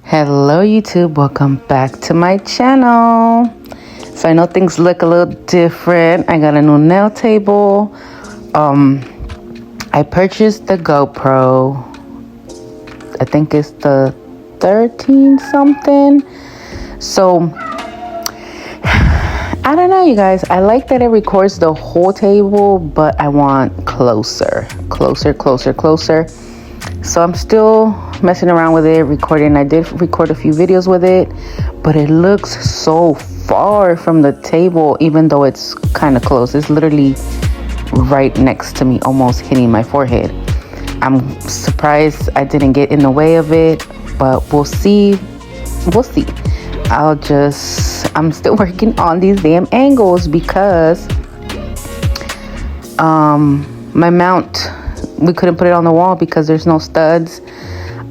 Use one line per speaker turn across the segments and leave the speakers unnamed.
Hello YouTube, welcome back to my channel. So I know things look a little different. I got a new nail table. I purchased the GoPro. I think it's the 13 something. So I don't know, you guys. I like that it records the whole table, but I want closer. So I'm still messing around with it, recording. I did record a few videos with it, but it looks so far from the table, even though it's kind of close. It's literally right next to me, almost hitting my forehead. I'm surprised I didn't get in the way of it, but we'll see. I'm still working on these damn angles because my mount, we couldn't put it on the wall because there's no studs.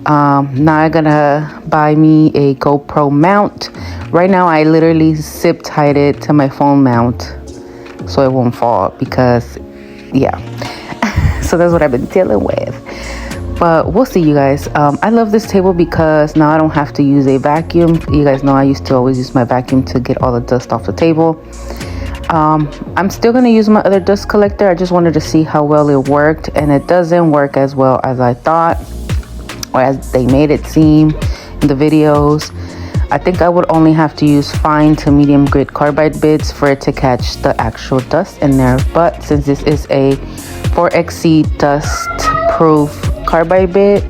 Now I'm gonna buy me a GoPro mount. Right now I literally zip tied it to my phone mount so it won't fall, because yeah. So that's what I've been dealing with, but we'll see, you guys. I love this table because now I don't have to use a vacuum. You guys know I used to always use my vacuum to get all the dust off the table. I'm still going to use my other dust collector. I just wanted to see how well it worked, and it doesn't work as well as I thought, or as they made it seem in the videos. I think I would only have to use fine to medium grit carbide bits for it to catch the actual dust in there. But since this is a 4XC dust proof carbide bit,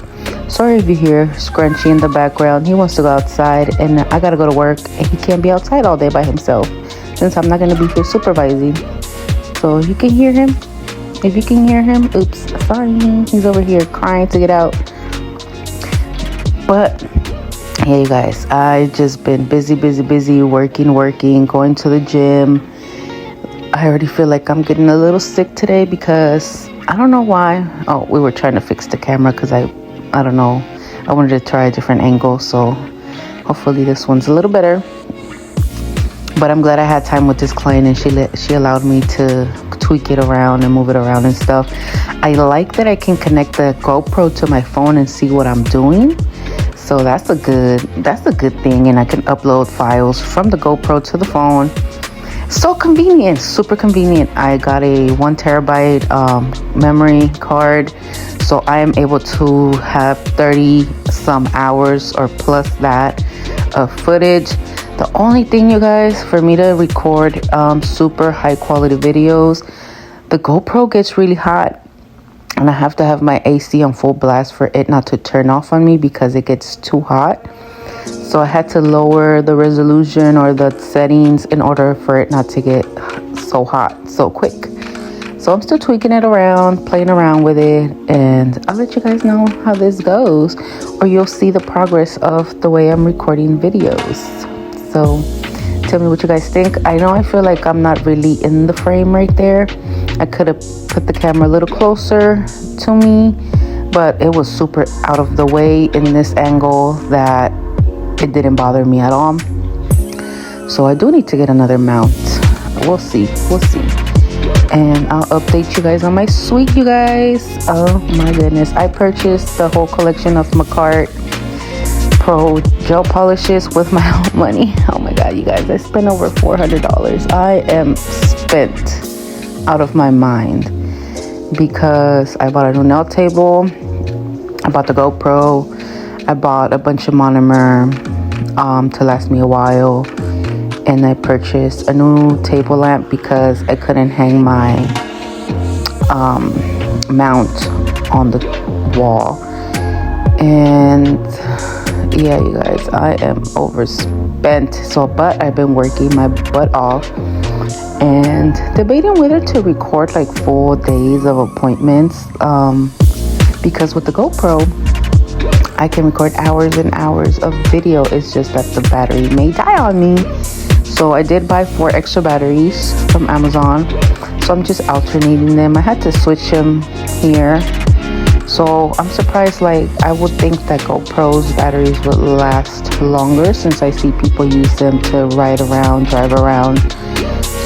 sorry if you hear Scrunchy in the background. He wants to go outside and I gotta go to work, and he can't be outside all day by himself since I'm not going to be here supervising. So you can hear him. If you can hear him, oops, sorry. He's over here crying to get out. But yeah, you guys, I just been busy, working, going to the gym. I already feel like I'm getting a little sick today because I don't know why. Oh, we were trying to fix the camera because I don't know. I wanted to try a different angle, so hopefully this one's a little better. But I'm glad I had time with this client, and she allowed me to tweak it around and move it around and stuff. I like that I can connect the GoPro to my phone and see what I'm doing. So that's a good thing, and I can upload files from the GoPro to the phone. So convenient, super convenient. I got a 1 terabyte memory card, so I am able to have 30 some hours or plus that of footage. The only thing, you guys, for me to record super high quality videos, the GoPro gets really hot, and I have to have my AC on full blast for it not to turn off on me because it gets too hot. So I had to lower the resolution or the settings in order for it not to get so hot so quick. So I'm still tweaking it around, playing around with it, and I'll let you guys know how this goes, or you'll see the progress of the way I'm recording videos. So tell me what you guys think. I know I feel like I'm not really in the frame right there. I could have put the camera a little closer to me, but it was super out of the way in this angle that it didn't bother me at all. So I do need to get another mount. We'll see. And I'll update you guys on my suite, you guys. Oh my goodness. I purchased the whole collection of Macart Pro gel polishes with my own money. Oh my god, you guys, I spent over $400. I am spent out of my mind because I bought a new nail table, I bought the GoPro, I bought a bunch of monomer to last me a while, and I purchased a new table lamp because I couldn't hang my mount on the wall. And yeah, you guys, I am overspent. So, but I've been working my butt off and debating whether to record like full days of appointments, because with the GoPro I can record hours and hours of video. It's just that the battery may die on me. So I did buy 4 extra batteries from Amazon, so I'm just alternating them. I had to switch them here. So I'm surprised, like I would think that GoPro's batteries would last longer since I see people use them to ride around, drive around.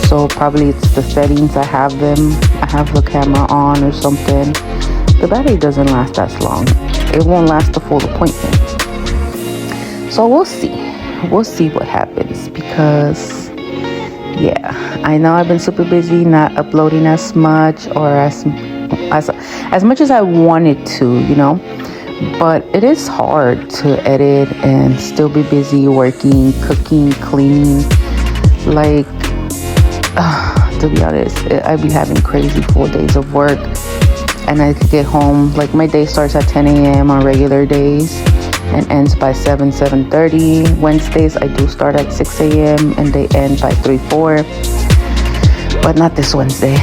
So probably it's the settings I have the camera on or something. The battery doesn't last that long. It won't last the full appointment. So we'll see what happens, because yeah, I know I've been super busy, not uploading as much, or as much as I wanted to, but it is hard to edit and still be busy working, cooking, cleaning. Like, to be honest, I be having crazy full days of work, and I could get home, like my day starts at 10 a.m. on regular days and ends by 7:30. Wednesdays I do start at 6 a.m. and they end by 3-4, but not this Wednesday.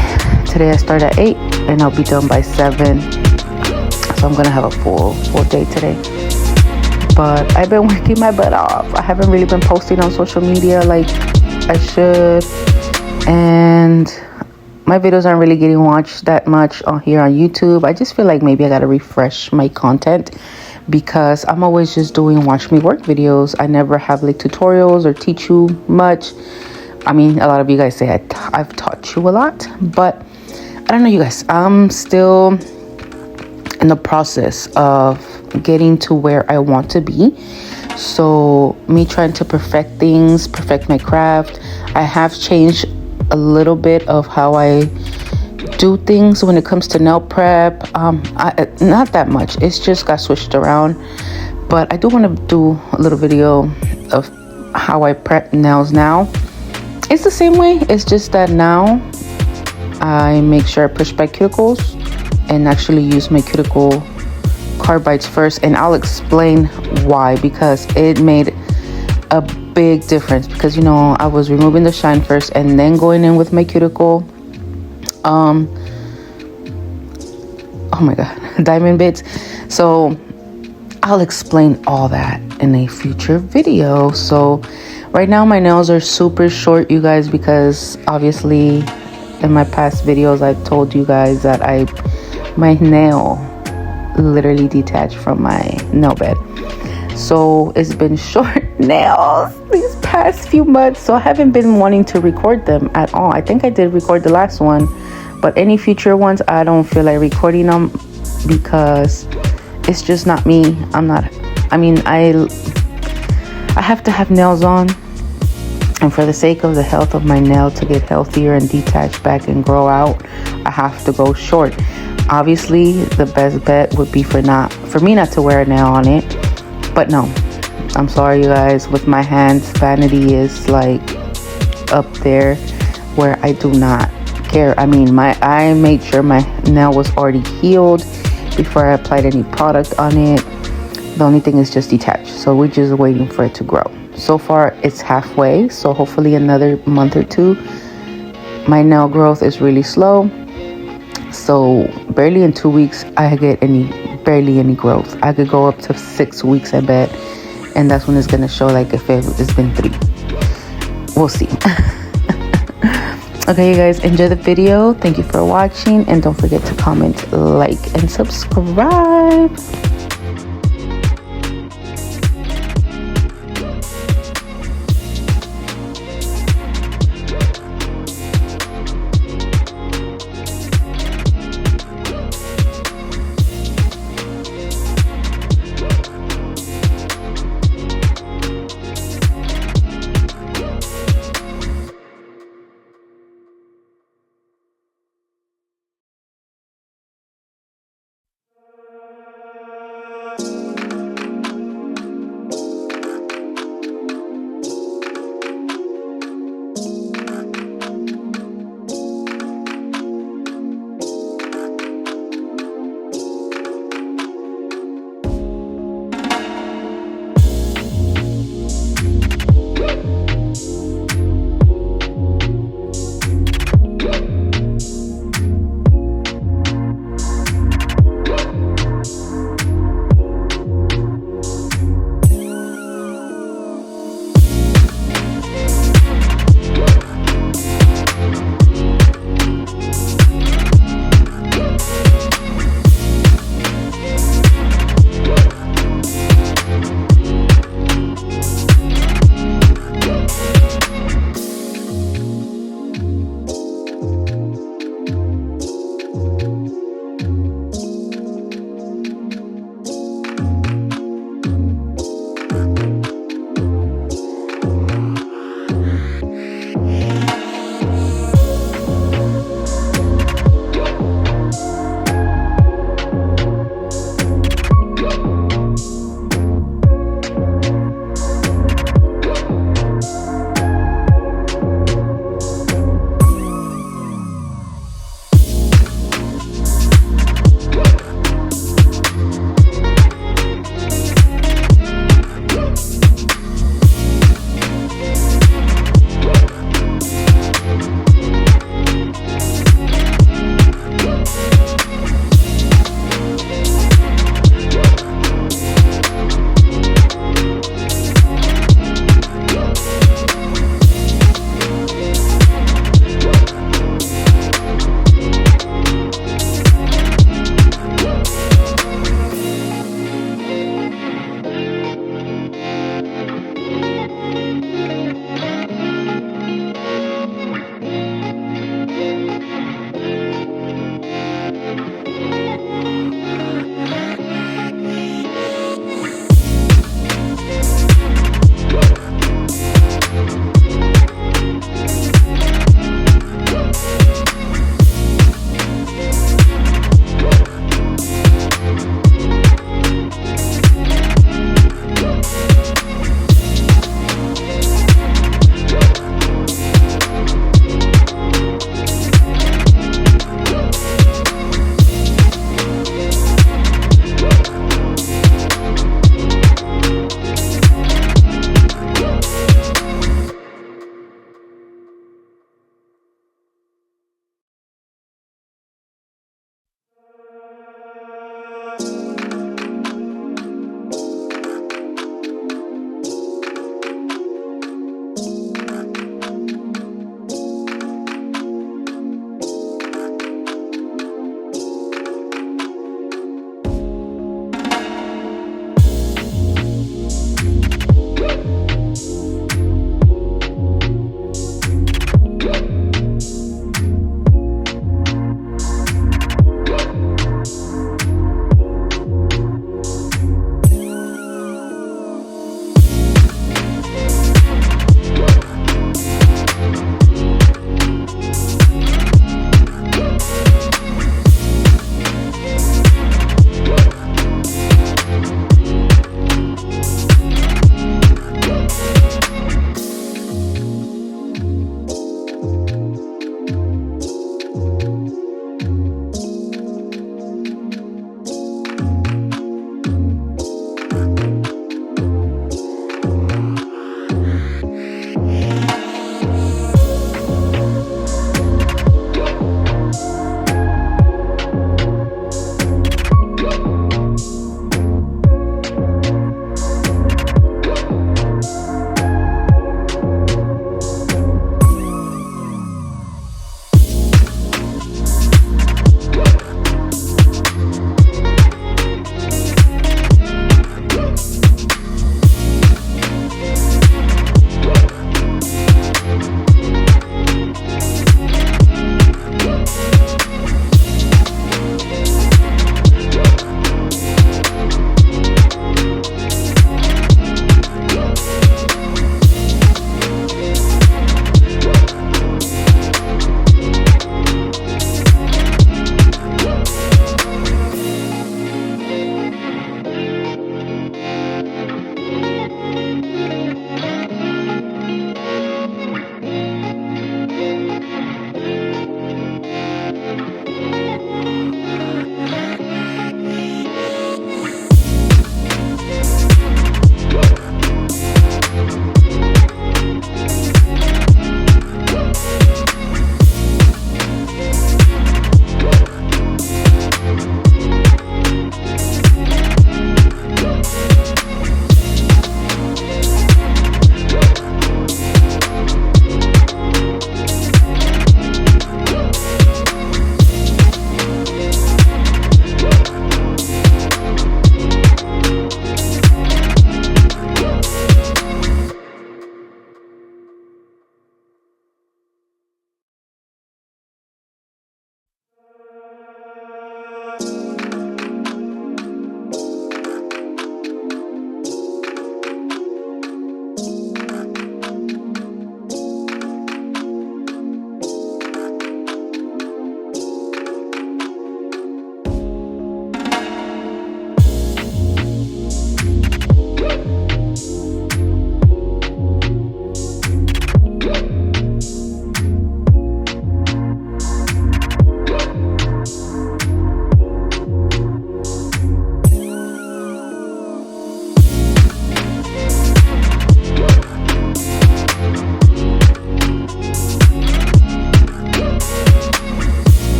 Today I start at 8 and I'll be done by 7, so I'm gonna have a full day today. But I've been working my butt off. I haven't really been posting on social media like I should, and my videos aren't really getting watched that much on here on YouTube. I just feel like maybe I gotta refresh my content, because I'm always just doing watch me work videos. I never have like tutorials or teach you much. I mean, a lot of you guys say I've taught you a lot, but I don't know, you guys. I'm still in the process of getting to where I want to be. So me trying to perfect things, perfect my craft. I have changed a little bit of how I do things when it comes to nail prep. Not that much. It's just got switched around. But I do want to do a little video of how I prep nails now. It's the same way. It's just that now I make sure I push my cuticles and actually use my cuticle carbides first. And I'll explain why, because it made a big difference. Because I was removing the shine first and then going in with my cuticle oh my god, diamond bits. So I'll explain all that in a future video. So right now my nails are super short, you guys, because obviously in my past videos I've told you guys that my nail literally detached from my nail bed. So it's been short nails these past few months, so I haven't been wanting to record them at all. I think I did record the last one, but any future ones I don't feel like recording them, because it's just not me. I have to have nails on, and for the sake of the health of my nail to get healthier and detach back and grow out, I have to go short. Obviously the best bet would be for me not to wear a nail on it, but no, I'm sorry you guys, with my hands, vanity is like up there where I do not care. I made sure my nail was already healed before I applied any product on it. The only thing is just detached, so we're just waiting for it to grow. So far it's halfway, so hopefully another month or two. My nail growth is really slow, so barely in 2 weeks I get barely any growth. I could go up to 6 weeks, I bet, and that's when it's gonna show like if it's been 3. We'll see. Okay, you guys, enjoy the video. Thank you for watching, and don't forget to comment, like, and subscribe.